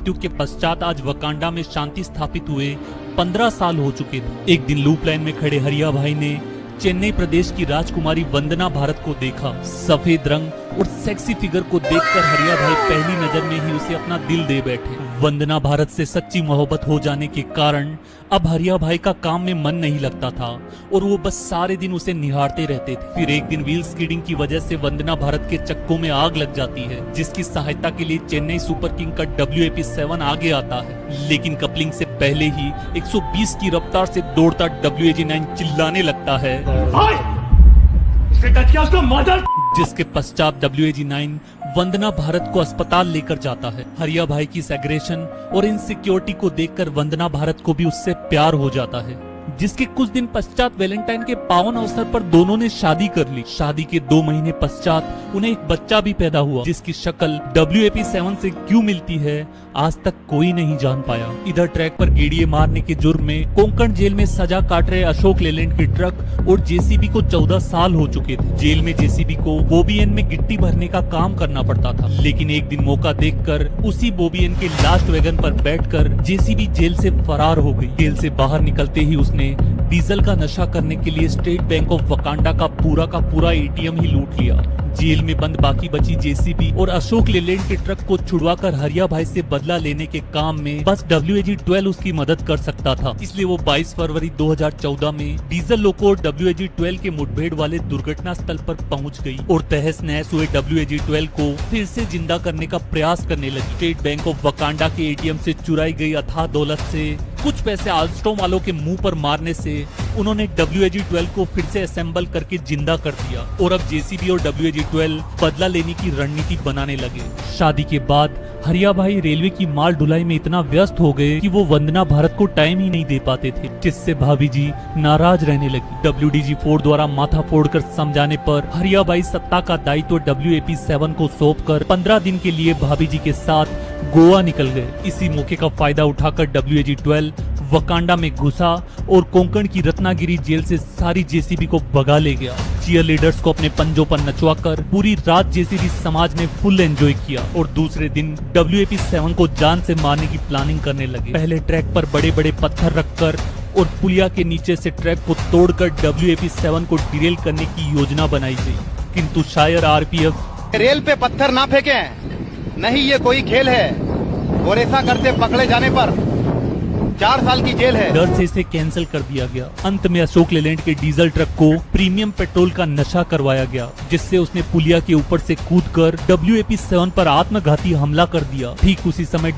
मृत्यु के पश्चात आज वकांडा में शांति स्थापित हुए 15 साल हो चुके थे। एक दिन लूप लाइन में खड़े हरिया भाई ने चेन्नई प्रदेश की राजकुमारी वंदना भारत को देखा। सफेद रंग और सेक्सी फिगर को देखकर हरिया भाई पहली नजर में ही उसे अपना दिल दे बैठे। वंदना भारत से सच्ची मोहब्बत हो जाने के कारण अब हरिया भाई का काम में मन नहीं लगता था और वो बस सारे दिन उसे निहारते रहते थे। फिर एक दिन व्हील स्कीडिंग की वजह से वंदना भारत के चक्कों में आग लग जाती है, जिसकी सहायता के लिए चेन्नई सुपर किंग का WAP7 आगे आता है। लेकिन कपलिंग से पहले ही 120 की रफ्तार से दौड़ता WAG9 चिल्लाने लगता है, जिसके पश्चात WAG9 वंदना भारत को अस्पताल लेकर जाता है। हरिया भाई की इस एग्रेशन और इनसिक्योरिटी को देखकर वंदना भारत को भी उससे प्यार हो जाता है, जिसके कुछ दिन पश्चात वैलेंटाइन के पावन अवसर पर दोनों ने शादी कर ली। शादी के 2 महीने पश्चात उन्हें एक बच्चा भी पैदा हुआ, जिसकी शक्ल WAP7 से क्यों मिलती है आज तक कोई नहीं जान पाया। इधर ट्रैक पर गेड़िए मारने के जुर्म में कोंकण जेल में सजा काट रहे अशोक लेलैंड की ट्रक और JCB को 14 साल हो चुके थे। जेल में JCB को बोबियन में गिट्टी भरने का काम करना पड़ता था, लेकिन एक दिन मौका देखकर उसी बोबियन के लास्ट वैगन पर बैठकर JCB जेल से फरार हो गई। जेल से बाहर निकलते ही उसने डीजल का नशा करने के लिए स्टेट बैंक ऑफ वकांडा का पूरा ATM ही लूट लिया। जेल में बंद बाकी बची JCB और अशोक लेलैंड के ट्रक को छुड़वाकर हरिया भाई से बदला लेने के काम में बस WAG12 उसकी मदद कर सकता था। इसलिए वो 22 फरवरी 2014 में डीजल लोको और WAG12 के मुठभेड़ वाले दुर्घटना स्थल पर पहुंच गई और तहस नहस हुए WAG12 को फिर से जिंदा करने का प्रयास करने लगी। स्टेट बैंक ऑफ वकांडा के ATM से चुराई गई अथाह दौलत से कुछ पैसे आल्स्टोम वालों के मुंह पर मारने से उन्होंने WAG12 को फिर से असेंबल करके जिंदा कर दिया और अब JCB और WAG12 बदला लेने की रणनीति बनाने लगे। शादी के बाद हरिया भाई रेलवे की माल ढुलाई में इतना व्यस्त हो गए कि वो वंदना भारत को टाइम ही नहीं दे पाते थे, जिससे भाभी जी नाराज रहने लगी। WDG4 द्वारा माथा फोड़कर समझाने पर हरिया भाई सत्ता का दायित्व WAP7 को सौंपकर 15 दिन के लिए भाभी जी के साथ गोवा निकल गए। इसी मौके का फायदा उठाकर WAG12 वकांडा में घुसा और कोंकण की रत्नागिरी जेल से सारी JCB को भगा ले गया। चीयर लीडर्स को अपने पंजों पर नचवाकर पूरी रात JCB समाज ने फुल एंजॉय किया और दूसरे दिन WAP7 को जान से मारने की प्लानिंग करने लगे। पहले ट्रैक पर बड़े बड़े पत्थर रखकर और पुलिया के नीचे से ट्रैक को तोड़कर WAP7 को डिरेल करने की योजना बनाई गई, किंतु शायद RPF रेल पे पत्थर ना फेंके, नहीं ये कोई खेल है और ऐसा करते पकड़े जाने पर 4 साल की जेल है। डर से इसे कैंसिल कर दिया गया। अंत में अशोक लेलैंड के डीजल ट्रक को प्रीमियम पेट्रोल का नशा करवाया गया, जिससे उसने पुलिया के ऊपर से कूदकर WAP7 पर आत्मघाती हमला कर दिया। ठीक उसी समय